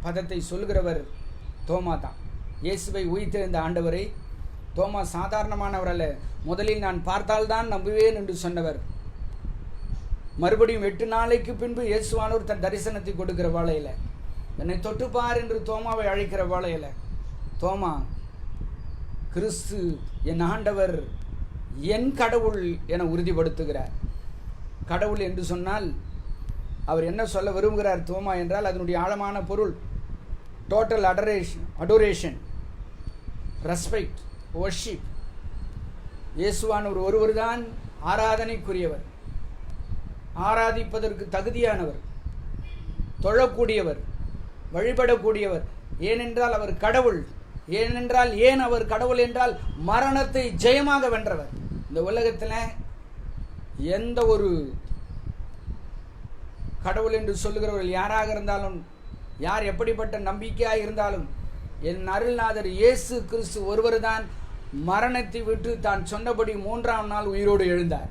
பதத்தை சொல்கிறவர் தோமா தான். இயேசுவை உயிர்த்தெழுந்த ஆண்டவரை தோமா சாதாரணமானவர் அல்ல. முதலில் நான் பார்த்தால்தான் நம்புவேன் என்று சொன்னவர். மறுபடியும் 8 நாளைக்கு பின்பு இயேசுவானவர் தன் தரிசனத்தை கொடுக்கிற வேளையில், என்னை தொட்டுப்பார் என்று தோமாவை அழைக்கிற வேளையில், தோமா கிறிஸ்து என் ஆண்டவர் என் கடவுள் என உறுதிப்படுத்துகிறார். கடவுள் என்று சொன்னால் அவர் என்ன சொல்ல விரும்புகிறார் தோமா என்றால் அதனுடைய ஆழமான பொருள் டோட்டல் அடோரேஷன், ரெஸ்பெக்ட், வர்ஷிப். இயேசுவானவர் ஒருவர் தான் ஆராதனைக்குரியவர், ஆராதிப்பதற்கு தகுதியானவர், தொழக்கூடியவர், வழிபடக்கூடியவர். ஏனென்றால் அவர் கடவுள். ஏன் அவர் கடவுள் என்றால் மரணத்தை ஜெயமாக வென்றவர். இந்த உலகத்தில் எந்த ஒரு கடவுள் என்று சொல்லுகிறவர்கள் யாராக இருந்தாலும், யார் எப்படிப்பட்ட நம்பிக்கையாக இருந்தாலும், என் அருள்நாதர் இயேசு கிறிஸ்து ஒருவர் தான் மரணத்தை விட்டு தான் சொன்னபடி 3ஆம் நாள் உயிரோடு எழுந்தார்.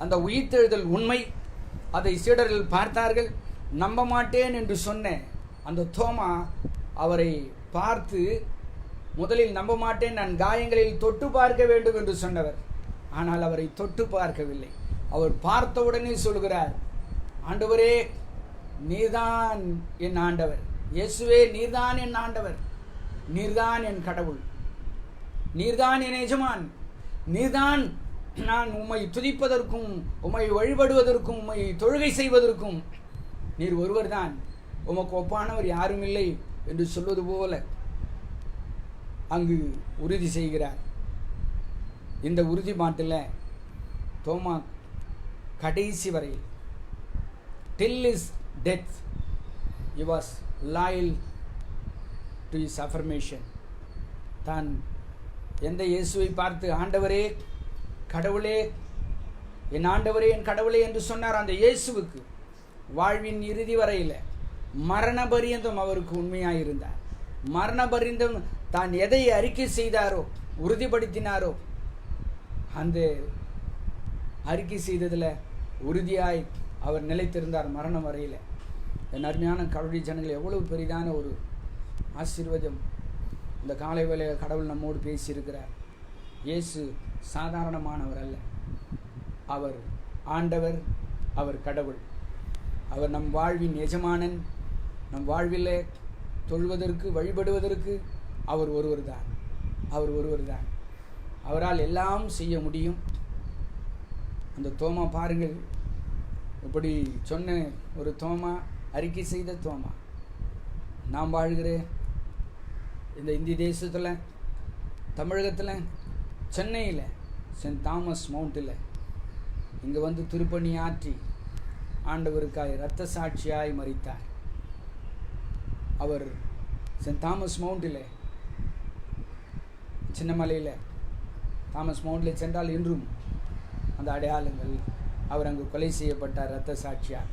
அந்த உயிர்த்தெழுதல் உண்மை. அதை சீடர்கள் பார்த்தார்கள். நம்ப மாட்டேன் என்று சொன்ன அந்த தோமா அவரை பார்த்து முதலில் நம்ப மாட்டேன், நான் காயங்களில் தொட்டு பார்க்க வேண்டும் என்று சொன்னவர். ஆனால் அவரை தொட்டு பார்க்கவில்லை. அவர் பார்த்தவுடனே சொல்கிறார், ஆண்டவரே நீர்தான் என் ஆண்டவர், இயேசுவே நீர்தான் என் ஆண்டவர், நீர்தான் என் கடவுள், நீர்தான் என் எஜமான், நீர்தான் நான் உம்மை துதிப்பதற்கும் உம்மை வழிபடுவதற்கும் உம்மை தொழுகை செய்வதற்கும் நீர் ஒருவர்தான், உமக்கு ஒப்பானவர் யாரும் இல்லை என்று சொல்வது போல அங்கு உறுதி செய்கிறார். இந்த உறுதிப்பாட்டில் தோமா கடைசி வரை till his death he was loyal to his affirmation. தான் எந்த இயேசுவை பார்த்து ஆண்டவரே கடவுளே என் ஆண்டவரே என் கடவுளே என்று சொன்னார், அந்த இயேசுவுக்கு வாழ்வின் இறுதி வரையில் மரண பரியந்தம் அவருக்கு உண்மையாக இருந்தார். மரண பரியந்தம் தான் எதை அறிக்கை செய்தாரோ உறுதிப்படுத்தினாரோ அந்த அறிக்கை செய்ததில் உறுதியாய் அவர் நிலைத்திருந்தார் மரணம் வரையில். என் அருமையான கடவுளை ஜனங்கள், எவ்வளவு பெரிதான ஒரு ஆசீர்வாதம் இந்த காலை வேளையில் கடவுள் நம்மோடு பேசியிருக்கிறார். இயேசு சாதாரணமானவர் அல்ல, அவர் ஆண்டவர், அவர் கடவுள், அவர் நம் வாழ்வின் எஜமானன். நம் வாழ்வில் தொழுவதற்கு வழிபடுவதற்கு அவர் ஒருவர் தான், அவர் ஒருவர் தான். அவரால் எல்லாம் செய்ய முடியும். அந்த தோமா பாருங்கள், இப்படி சொன்ன ஒரு தோமா, அறிக்கை செய்த தோமா. நாம் வாழ்கிற இந்த இந்திய தேசத்தில், தமிழகத்தில், சென்னையில் சென்ட் தாமஸ் மவுண்டில் இங்கே வந்து திருப்பணி ஆற்றி ஆண்டவருக்காய் இரத்த சாட்சியாய் மரித்தார். அவர் சென்ட் தாமஸ் மவுண்டில், சின்னமலையில் தாமஸ் மவுண்டில் சென்றால் இன்றும் அந்த அடையாளங்கள், அவர் அங்கு கொலை செய்யப்பட்டார் இரத்த சாட்சியார்.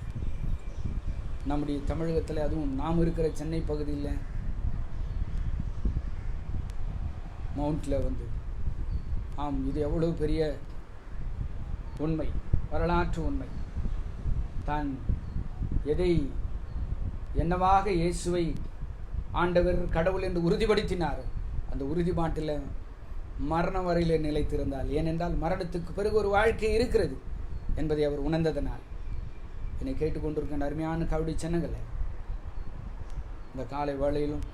நம்முடைய தமிழகத்தில், அதுவும் நாம் இருக்கிற சென்னை பகுதியில் மவுண்டில் வந்து, ஆம், இது எவ்வளவு பெரிய உண்மை, வரலாற்று உண்மை. தான் எதை என்னவாக இயேசுவை ஆண்டவர் கடவுள் என்று உறுதிப்படுத்தினார், அந்த உறுதிப்பாட்டில் மரணம் வரையில் நிலைத்திருந்தால். ஏனென்றால் மரணத்துக்கு பிறகு ஒரு வாழ்க்கை இருக்கிறது என்பதை அவர் உணர்ந்ததனால். என்னை கேட்டுக்கொண்டிருக்கின்ற அருமையான கவுடி சின்னங்களை, இந்த காலை வேளையிலும்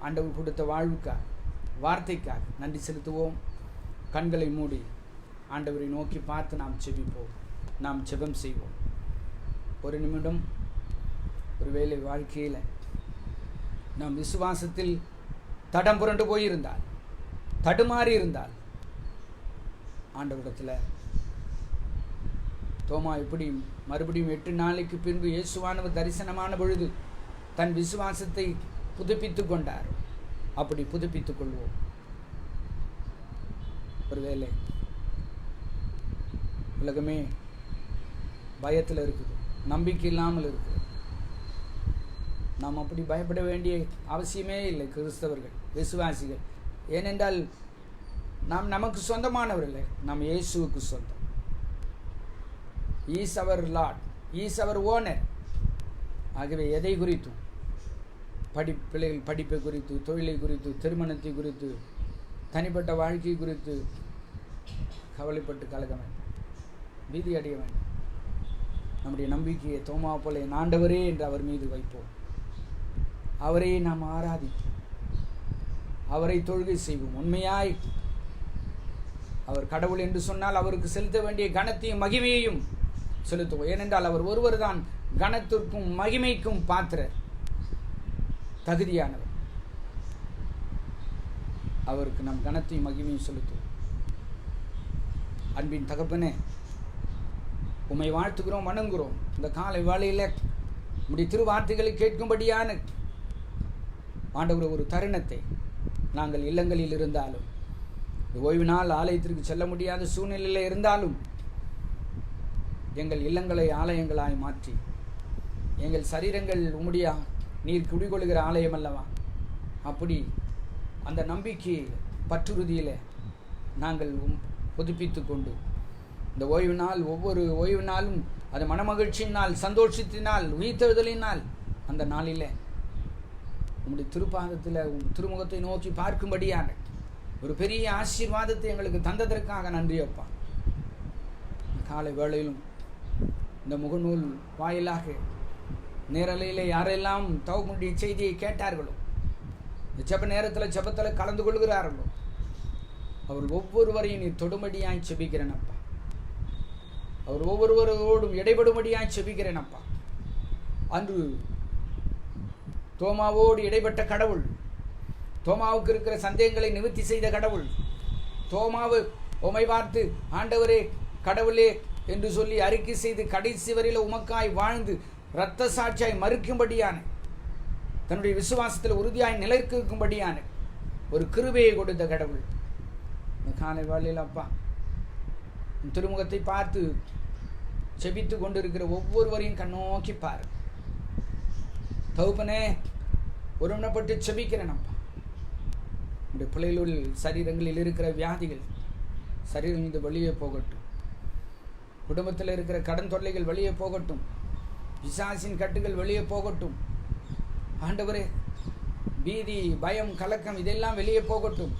ஆண்டவர் கொடுத்த வாழ்வுக்காக, வார்த்தைக்காக நன்றி செலுத்துவோம். கண்களை மூடி ஆண்டவரை நோக்கி பார்த்து நாம் செபிப்போம், நாம் ஜெபம் செய்வோம். ஒரு நிமிடம், ஒருவேளை வாழ்க்கையில் நாம் விசுவாசத்தில் தடம் புரண்டு போயிருந்தால், தடுமாறி இருந்தால், ஆண்டவரிடத்தில் தோமா எப்படி மறுபடியும் 8 நாளைக்கு பின்பு இயேசுவானவர் தரிசனமான பொழுது தன் விசுவாசத்தை புதுப்பித்து கொண்டார், அப்படி புதுப்பித்துக் கொள்வோம். ஒருவேளை உலகமே பயத்தில் இருக்குது, நம்பிக்கை இல்லாமல் இருக்குது. நாம் அப்படி பயப்பட வேண்டிய அவசியமே இல்லை. கிறிஸ்தவர்கள், விசுவாசிகள், ஏனென்றால் நாம் நமக்கு சொந்தமானவர்கள், நாம் இயேசுவுக்கு சொந்தம். Is our lord, is our owner. ஆகவே எதை குறித்தும், பிள்ளைகள் படிப்பை குறித்து, தொழிலை குறித்து, திருமணத்தை குறித்து, தனிப்பட்ட வாழ்க்கை குறித்து கவலைப்பட்டு கலக்க வேண்டும், பீதி அடைய வேண்டும். நம்முடைய நம்பிக்கையை தோமா போல என் ஆண்டவரே என்று அவர் மீது வைப்போம். அவரை நாம் ஆராதிப்போம், அவரை தொழுகை செய்வோம். உண்மையாய் அவர் கடவுள் என்று சொன்னால் அவருக்கு செலுத்த வேண்டிய கனத்தையும் மகிமையையும் செலுத்துவோம். ஏனென்றால் அவர் ஒருவர் தான் கனத்திற்கும் மகிமைக்கும் பாத்திரர், தகுதியானவர். அவருக்கு நம் கனத்தையும் மகிமையும் செலுத்துவோம். அன்பின் தகப்பனே, உம்மை வாழ்த்துகிறோம், வணங்குகிறோம். இந்த காலை வேளையில் உம்முடைய திருவார்த்தைகளை கேட்கும்படியான ஆண்டவர் ஒரு தருணத்தை, நாங்கள் இல்லங்களில் இருந்தாலும், ஓய்வு நாள் ஆலயத்திற்கு செல்ல முடியாத சூழ்நிலையில் இருந்தாலும், எங்கள் இல்லங்களை ஆலயங்களாய் மாற்றி, எங்கள் சரீரங்கள் உம்முடைய நீர் குடிகொள்கிற ஆலயம் அல்லவா, அப்படி அந்த நம்பிக்கை பற்றுறுதியில் நாங்கள் புதுப்பித்து கொண்டு, இந்த ஓய்வு நாள், ஒவ்வொரு ஓய்வு நாளும் அது மனமகிழ்ச்சியினால், சந்தோஷத்தினால், உயிர்த்தெழுதலினால், அந்த நாளில் உங்களுடைய திருப்பாதத்தில் திருமுகத்தை நோக்கி பார்க்கும்படியான ஒரு பெரிய ஆசீர்வாதத்தை எங்களுக்கு தந்ததற்காக நன்றி அப்பா. காலை வேளையிலும் இந்த முகநூல் வாயிலாக நேரலையில் யாரெல்லாம் தவமுடைய செய்தியை கேட்டார்களோ, இந்த ஜெப நேரத்தில் ஜெபத்தில் கலந்து கொள்கிறார்களோ, அவர் ஒவ்வொருவரையும் நீ தொடுமடியாய் செபிக்கிறேனப்பா. அவர் ஒவ்வொருவரோடும் இடைபடும்படியாய் செபிக்கிறேனப்பா. அன்று தோமாவோடு இடைப்பட்ட கடவுள், தோமாவுக்கு இருக்கிற சந்தேகங்களை நிவர்த்தி செய்த கடவுள், தோமாவு உம்மை பார்த்து ஆண்டவரே கடவுளே என்று சொல்லி அறிக்கை செய்து கடைசி வரையில் உமக்காய் வாழ்ந்து இரத்த சாட்சியாய் மறுக்கும்படியான, தன்னுடைய விசுவாசத்தில் உறுதியாய் நிலைக்கும்படியான ஒரு கிருபையை கொடுத்த கடவுள். இந்த காலை வேளையில் அப்பா திருமுகத்தை பார்த்து செபித்து கொண்டிருக்கிற ஒவ்வொருவரையும் கண்ணோக்கி பாரு தகப்பனே. ஒருமனப்பட்டு செபிக்கிறேன் அப்பா. உடைய பிள்ளைகளுள் சரீரங்களில் இருக்கிற வியாதிகள் சரீரம் வெளியே போகட்டும். குடும்பத்தில் இருக்கிற கடன் தொல்லைகள் வெளியே போகட்டும். பிசாசின் கட்டுகள் வெளியே போகட்டும். ஆண்டவரே, பீதி, பயம், கலக்கம் இதெல்லாம் வெளியே போகட்டும்.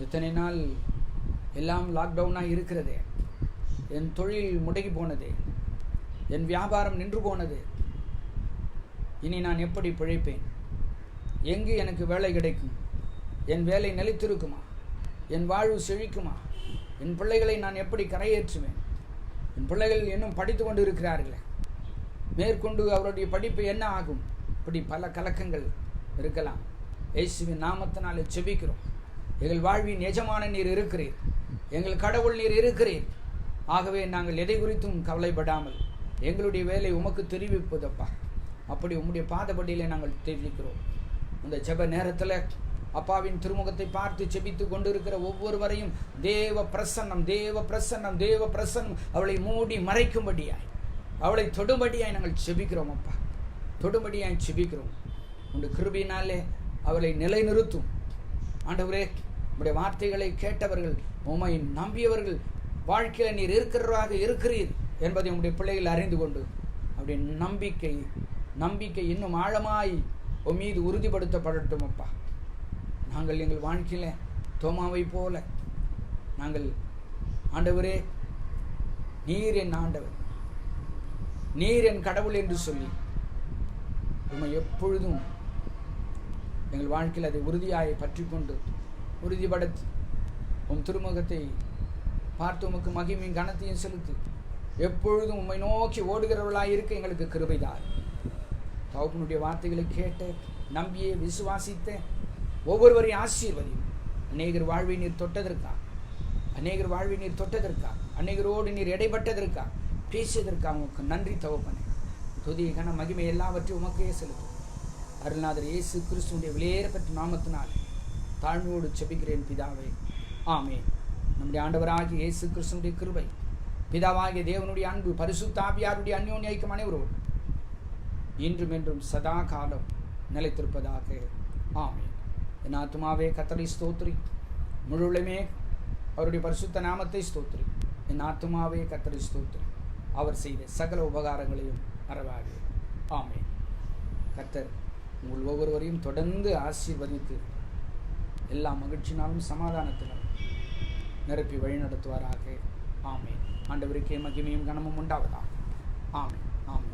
இத்தனை நாள் எல்லாம் லாக்டவுனாக இருக்கிறதே, என் தொழில் முடங்கி போனதே, என் வியாபாரம் நின்று போனது, இனி நான் எப்படி பிழைப்பேன்? எங்கு எனக்கு வேலை கிடைக்கும்? என் வேலை நிலைத்திருக்குமா? என் வாழ்வு செழிக்குமா? என் பிள்ளைகளை நான் எப்படி கரையேற்றுவேன்? என் பிள்ளைகள் இன்னும் படித்து கொண்டு இருக்கிறார்களே, மேற்கொண்டு அவருடைய படிப்பு என்ன ஆகும்? இப்படி பல கலக்கங்கள் இருக்கலாம். இயேசுவின் நாமத்தினாலே செபிக்கிறோம். எங்கள் வாழ்வின் எஜமான நீர் இருக்கிறீர், எங்கள் கடவுள் நீர் இருக்கிறீர். ஆகவே நாங்கள் எதை குறித்தும் கவலைப்படாமல் எங்களுடைய வேலை உமக்கு தெரிவிப்பதப்பா. அப்படி உம்முடைய பாதபடியிலே நாங்கள் தெரிவிக்கிறோம். இந்த ஜெப நேரத்தில் அப்பாவின் திருமுகத்தை பார்த்து செபித்து கொண்டிருக்கிற ஒவ்வொருவரையும் தேவ பிரசன்னம், தேவ பிரசன்னம், தேவ பிரசன்னம் அவளை மூடி மறைக்கும்படியாய், அவளை தொடும்படியாய் நாங்கள் செபிக்கிறோம் அப்பா. தொடும்படியாய் செபிக்கிறோம். உங்களுடைய கிருபையினாலே அவளை நிலைநிறுத்தும் ஆண்டவரே. உங்களுடைய வார்த்தைகளை கேட்டவர்கள், உம்மை நம்பியவர்கள் வாழ்க்கையில் நீர் இருக்கிறவராக இருக்கிறீர் என்பதை உங்களுடைய பிள்ளைகள் அறிந்து கொண்டு அவருடைய நம்பிக்கை இன்னும் ஆழமாய் உன் மீது உறுதிப்படுத்தப்படட்டும் அப்பா. நாங்கள் எங்கள் வாழ்க்கையில் தோமாவை போல நாங்கள் ஆண்டவரே, நீர் என் ஆண்டவர், நீர் என் கடவுள் என்று சொல்லி உம்மை எப்பொழுதும் எங்கள் வாழ்க்கையில் அதை உறுதியாய் பற்றி கொண்டு உறுதிப்படுத்தி உம் திருமுகத்தை பார்த்து உமக்கு மகிமையும் கனத்தையும் செலுத்தி எப்பொழுதும் உம்மை நோக்கி ஓடுகிறவர்களாக இருக்க எங்களுக்கு கிருபைதார். தகப்பனுடைய வார்த்தைகளை கேட்டு நம்பியே விசுவாசித்த ஒவ்வொருவரையும் ஆசீர்வதியும். அநேகர் வாழ்வை நீர் தொட்டதற்காக, அநேகரோடு நீர் இடைப்பட்டதற்காக, பேசியதற்காக உமக்கு நன்றி தகப்பனே. துதி கன மகிமை எல்லாவற்றையும் உமக்கே செலுத்தும். அருள்நாதர் இயேசு கிறிஸ்துவினுடைய விலையேறப்பட்ட நாமத்தினால் தாழ்மையோடு செபிக்கிறேன் பிதாவே, ஆமென். நம்முடைய ஆண்டவராகிய இயேசு கிறிஸ்துவினுடைய கிருபை, பிதாவாகிய தேவனுடைய அன்பு, பரிசுத்த ஆவியாருடைய அந்யோன்ய ஐக்கியம் அனைவரோடு இன்றும் என்றும் சதா காலம் நிலைத்திருப்பதாக, ஆமென். என் ஆத்துமாவே கர்த்தரை ஸ்தோத்திரி, முழுவதுமே அவருடைய பரிசுத்த நாமத்தை ஸ்தோத்திரி. என் ஆத்துமாவே கர்த்தரை ஸ்தோத்திரி, அவர் செய்த சகல உபகாரங்களையும் மறவாதே, ஆமென். கர்த்தர் உங்கள் ஒவ்வொருவரையும் தொடர்ந்து ஆசீர்வதித்து எல்லா மகிழ்ச்சினாலும் சமாதானத்தினாலும் நிரப்பி வழிநடத்துவாராக, ஆமென். ஆண்டவருக்கே மகிமையும் கனமும் உண்டாவதாக, ஆமென், ஆமென்.